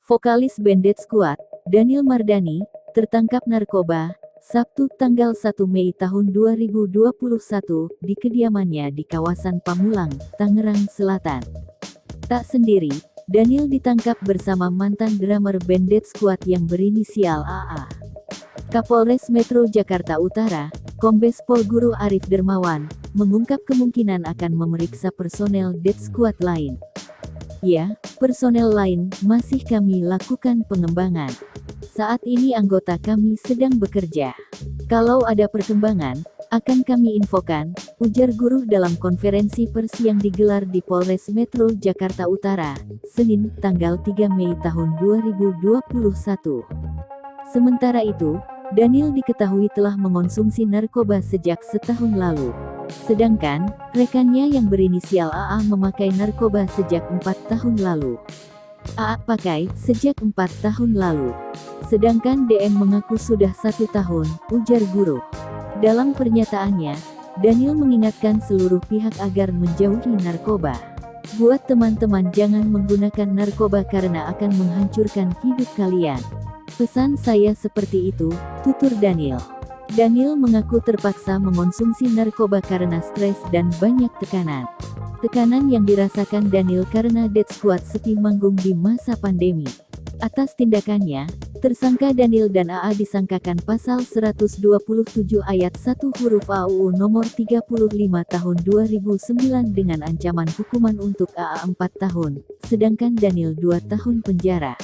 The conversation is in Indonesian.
Vokalis band Death Squad, Daniel Mardani, tertangkap narkoba, Sabtu tanggal 1 Mei tahun 2021, di kediamannya di kawasan Pamulang, Tangerang Selatan. Tak sendiri, Daniel ditangkap bersama mantan drummer band Death Squad yang berinisial AA. Kapolres Metro Jakarta Utara, Kombes Pol Guru Arif Dermawan, mengungkap kemungkinan akan memeriksa personel Death Squad lain. Ya, personel lain masih kami lakukan pengembangan. Saat ini anggota kami sedang bekerja. Kalau ada perkembangan, akan kami infokan, ujar Guru dalam konferensi pers yang digelar di Polres Metro Jakarta Utara, Senin, tanggal 3 Mei tahun 2021. Sementara itu, Daniel diketahui telah mengonsumsi narkoba sejak setahun lalu. Sedangkan, rekannya yang berinisial AA memakai narkoba sejak 4 tahun lalu. AA pakai sejak 4 tahun lalu. Sedangkan DM mengaku sudah 1 tahun, ujar Guru. Dalam pernyataannya, Daniel mengingatkan seluruh pihak agar menjauhi narkoba. Buat teman-teman jangan menggunakan narkoba karena akan menghancurkan hidup kalian. Pesan saya seperti itu, tutur Daniel. Daniel mengaku terpaksa mengonsumsi narkoba karena stres dan banyak tekanan. Tekanan yang dirasakan Daniel karena Death Squad sepi manggung di masa pandemi. Atas tindakannya, tersangka Daniel dan AA disangkakan pasal 127 ayat 1 huruf A UU nomor 35 tahun 2009 dengan ancaman hukuman untuk AA 4 tahun, sedangkan Daniel 2 tahun penjara.